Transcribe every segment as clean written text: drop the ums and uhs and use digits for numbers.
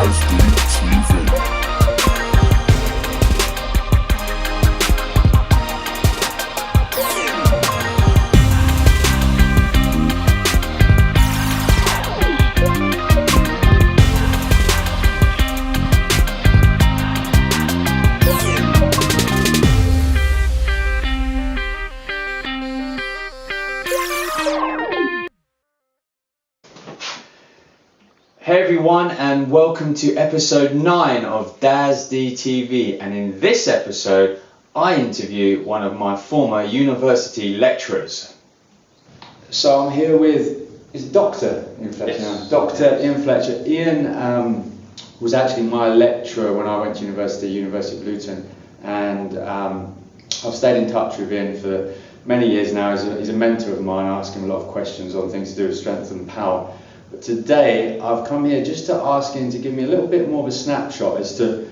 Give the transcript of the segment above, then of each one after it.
Daz Dee TV. Hey everyone, and welcome to episode 9 of Daz Dee TV. And in this episode, I interview one of my former university lecturers. So I'm here with, is it Dr. Iain Fletcher now? Yes. Dr. Iain Fletcher. Iain was actually my lecturer when I went to University of Luton, and I've stayed in touch with Iain for many years now. He's a mentor of mine. I ask him a lot of questions on things to do with strength and power. But today I've come here just to ask him to give me a little bit more of a snapshot as to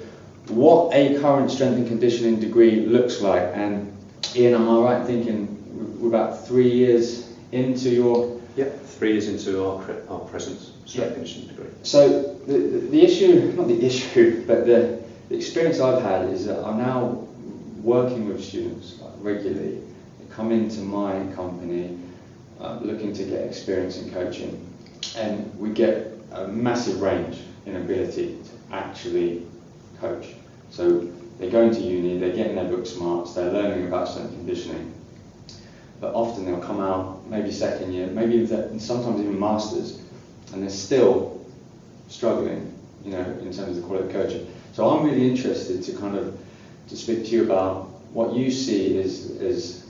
what a current strength and conditioning degree looks like. And Iain, am I right in thinking we're about 3 years into your... Yep, 3 years into our present strength and conditioning degree. So the issue, not the issue, but the experience I've had is that I'm now working with students regularly. They come into my company looking to get experience in coaching. And we get a massive range in ability to actually coach. So they go into uni, they're getting their book smarts, they're learning about strength conditioning. But often they'll come out, maybe second year, maybe sometimes even masters, and they're still struggling, in terms of the quality of coaching. So I'm really interested to speak to you about what you see as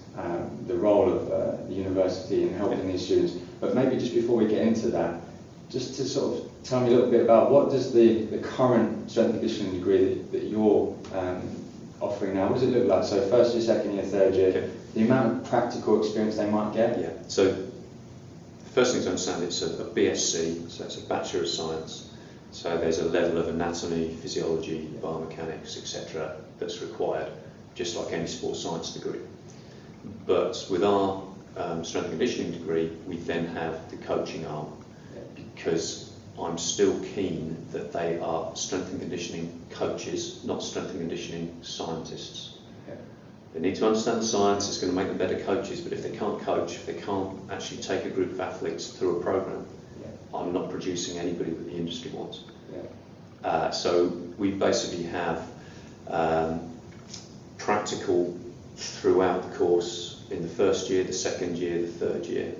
the role of the university in helping these students. But maybe just before we get into that, just to sort of tell me a little bit about what does the current strength and conditioning degree that you're offering now, what does it look like? So first year, second year, third year, Okay. the amount of practical experience they might get? Yeah, so the first thing to understand, it's a BSc, so it's a Bachelor of Science. So there's a level of anatomy, physiology, biomechanics, etc. that's required, just like any sports science degree. But with our strength and conditioning degree, we then have the coaching arm, because I'm still keen that they are strength and conditioning coaches, not strength and conditioning scientists. Yeah. They need to understand the science, it's going to make them better coaches, but if they can't coach, if they can't actually take a group of athletes through a program, I'm not producing anybody that the industry wants. Yeah. So we basically have practical throughout the course in the first year, the second year, the third year.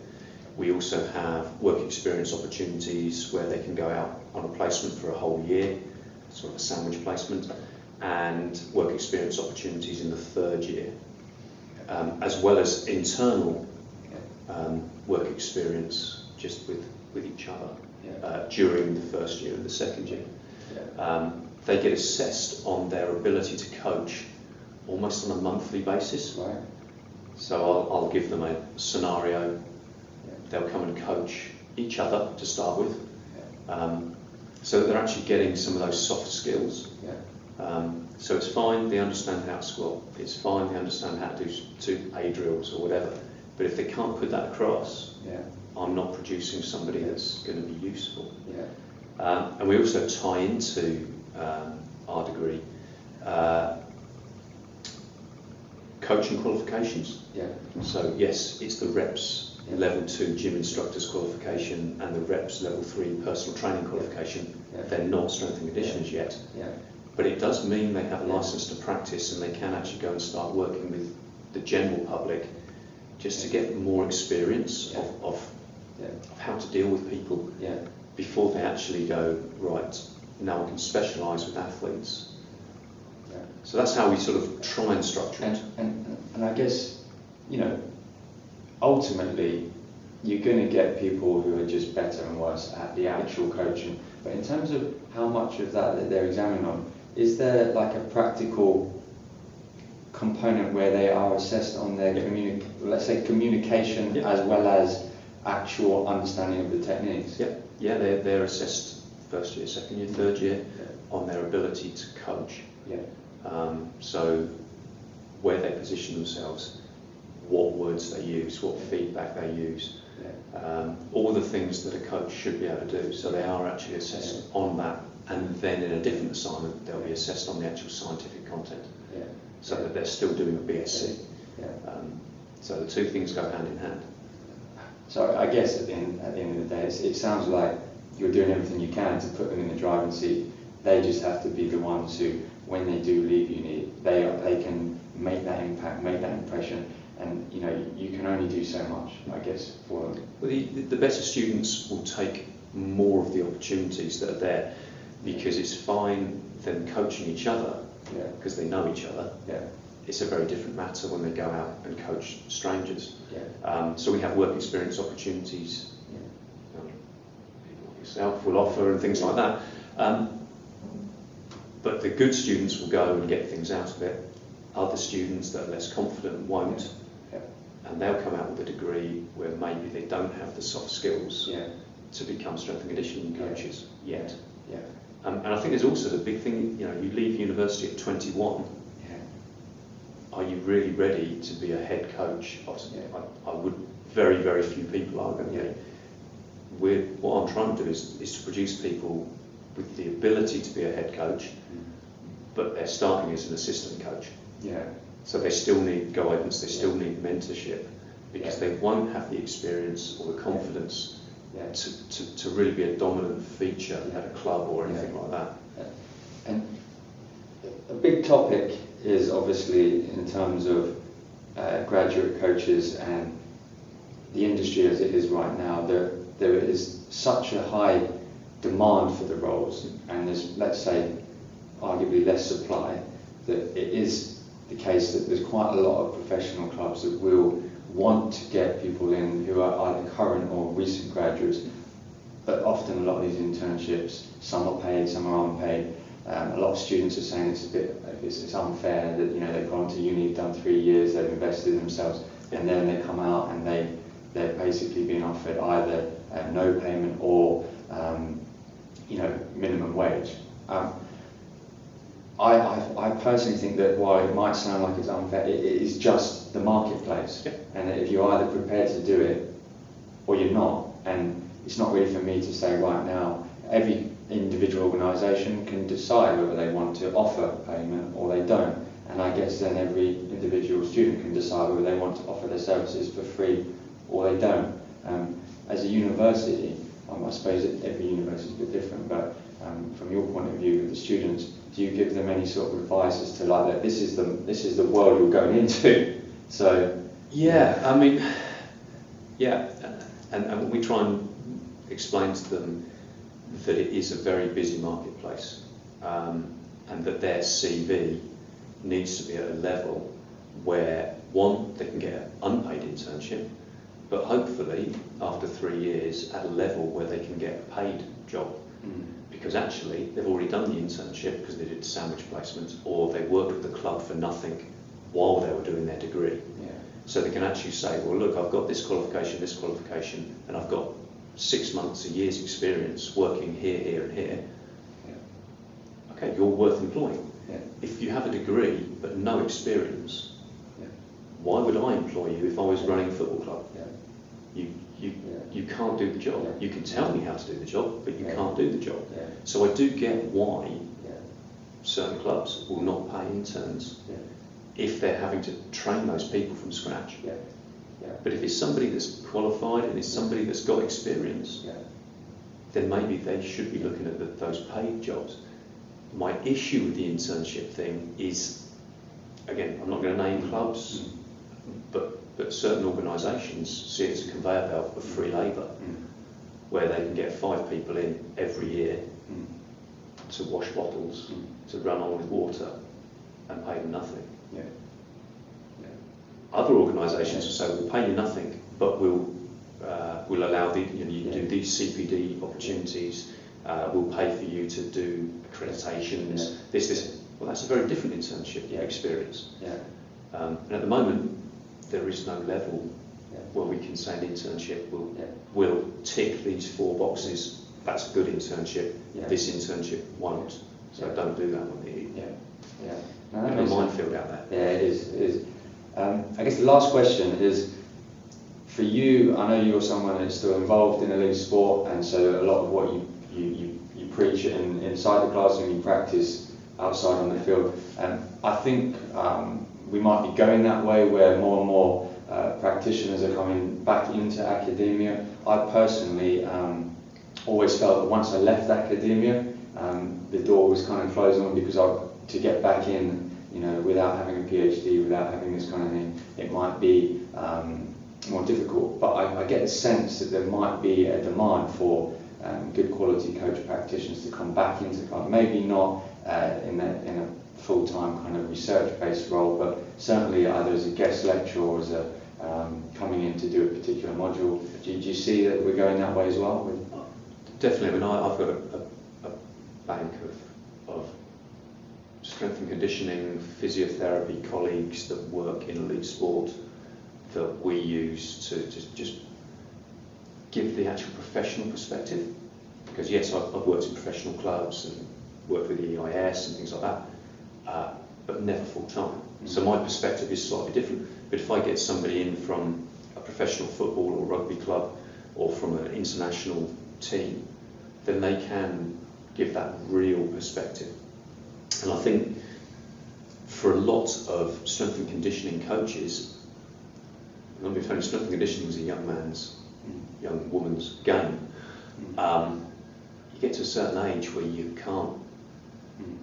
We also have work experience opportunities where they can go out on a placement for a whole year, sort of a sandwich placement, and work experience opportunities in the third year, as well as internal work experience just with each other during the first year and the second year. They get assessed on their ability to coach almost on a monthly basis. Right. So I'll give them a scenario. They'll come and coach each other to start with, so that they're actually getting some of those soft skills. So it's fine, they understand how to squat, it's fine, they understand how to do 2A drills or whatever, but if they can't put that across, I'm not producing somebody that's going to be useful. And we also tie into our degree coaching qualifications. So yes, it's the reps level 2 gym instructors qualification and the reps level 3 personal training qualification. They're not strength and conditioners yet, but it does mean they have a license to practice and they can actually go and start working with the general public just to get more experience of how to deal with people before they actually go, right, now I can specialise with athletes. So that's how we sort of try and structure it. And I guess, ultimately, you're going to get people who are just better and worse at the actual coaching. But in terms of how much of that they're examining on, is there like a practical component where they are assessed on their communication as well as actual understanding of the techniques? They're assessed first year, second year, third year on their ability to coach. So where they position themselves, what words they use, what feedback they use, all the things that a coach should be able to do. So they are actually assessed on that and then in a different assignment they'll be assessed on the actual scientific content, so that they're still doing a BSc. So the two things go hand in hand. So I guess at the end of the day, it sounds like you're doing everything you can to put them in the driving seat. They just have to be the ones who, when they do leave uni, they can make that impact, make that impression, and you know, you can only do so much, I guess, for them. Well, the better students will take more of the opportunities that are there, because it's fine them coaching each other, because they know each other. It's a very different matter when they go out and coach strangers. So we have work experience opportunities, people like yourself will offer and things like that. But the good students will go and get things out of it. Other students that are less confident won't. And they'll come out with a degree where maybe they don't have the soft skills to become strength and conditioning coaches yet. And I think there's also the big thing, you know, you leave university at 21. Are you really ready to be a head coach? I would, very, very few people are going to be. What I'm trying to do is to produce people with the ability to be a head coach, but they're starting as an assistant coach. So they still need guidance, they still need mentorship, because they won't have the experience or the confidence to really be a dominant feature at a club or anything like that. And a big topic is obviously in terms of graduate coaches and the industry as it is right now, there is such a high demand for the roles, and there's, let's say, arguably less supply, that it is the case that there's quite a lot of professional clubs that will want to get people in who are either current or recent graduates, but often a lot of these internships, some are paid, some are unpaid. A lot of students are saying it's unfair that, you know, they've gone to uni, done 3 years, they've invested in themselves, and then they come out and they're basically being offered either no payment or you know, minimum wage. I personally think that while it might sound like it's unfair, it is just the marketplace, and that if you're either prepared to do it or you're not, and it's not really for me to say right now. Every individual organisation can decide whether they want to offer payment or they don't, and I guess then every individual student can decide whether they want to offer their services for free or they don't. As a university, I suppose every university is a bit different, but from your point of view with the students, do you give them any sort of advice as to like that this is the world you're going into? So I mean, and we try and explain to them that it is a very busy marketplace, and that their CV needs to be at a level where, one, they can get an unpaid internship, but hopefully after 3 years at a level where they can get a paid job. Because actually they've already done the internship because they did sandwich placements, or they worked with the club for nothing while they were doing their degree. So they can actually say, well look, I've got this qualification, and I've got 6 months, a year's experience working here, here and here. Okay, you're worth employing. If you have a degree but no experience, why would I employ you if I was running a football club? You can't do the job. You can tell me how to do the job, but you can't do the job. So I do get why certain clubs will not pay interns if they're having to train those people from scratch. But if it's somebody that's qualified and it's somebody that's got experience, then maybe they should be looking at those paid jobs. My issue with the internship thing is, again, I'm not going to name clubs, but certain organisations see it as a conveyor belt of free labour, where they can get 5 people in every year to wash bottles, to run on with water, and pay them nothing. Other organisations will say, we'll pay you nothing, but we'll allow you do these CPD opportunities, we'll pay for you to do accreditations, this. Well, that's a very different internship experience. And at the moment, there is no level where we can say an internship will tick these 4 boxes. That's a good internship. This internship won't. So don't do that with me. There's a minefield out there. It is. I guess the last question is, for you, I know you're someone that's still involved in elite sport, and so a lot of what you you preach it inside the classroom, you practice outside on the field. And I think we might be going that way, where more and more practitioners are coming back into academia. I personally always felt that once I left academia, the door was kind of closed on, because to get back in, you know, without having a PhD, without having this kind of thing, it might be more difficult. But I get the sense that there might be a demand for good quality coach practitioners to come back into the club. Maybe not in a full-time kind of research-based role, but certainly either as a guest lecturer or as a coming in to do a particular module. Do you see that we're going that way as well? Definitely. I mean, I've got a bank of strength and conditioning, physiotherapy colleagues that work in elite sport that we use to just give the actual professional perspective. Because yes, I've worked in professional clubs and worked with the EIS and things like that, but never full time. Mm-hmm. So my perspective is slightly different. But if I get somebody in from a professional football or rugby club or from an international team, then they can give that real perspective. And I think for a lot of strength and conditioning coaches, I'm not being strength and conditioning is a young man's, young woman's game. You get to a certain age where you can't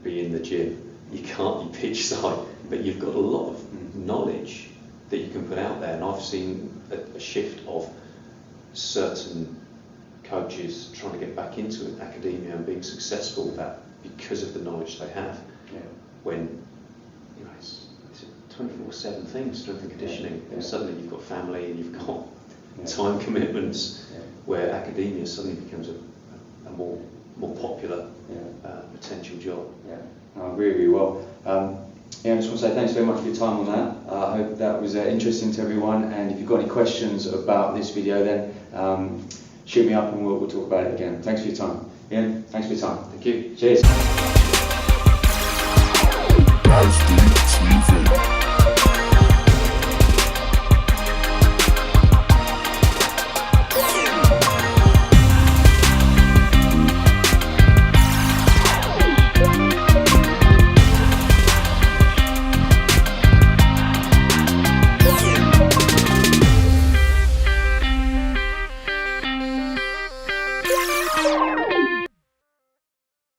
be in the gym, you can't be pitch side, but you've got a lot of knowledge that you can put out there. And I've seen a shift of certain coaches trying to get back into academia and being successful with that because of the knowledge they have. Yeah. When you know it's a 24/7 thing, strength and conditioning, and suddenly you've got family and you've got time commitments, where academia suddenly becomes a more popular potential job. Yeah, I agree with you. Well, I just want to say thanks very much for your time on that. I hope that was interesting to everyone, and if you've got any questions about this video, then shoot me up and we'll talk about it again. Thanks for your time. Iain, thanks for your time. Thank you. Cheers. Daz Dee TV.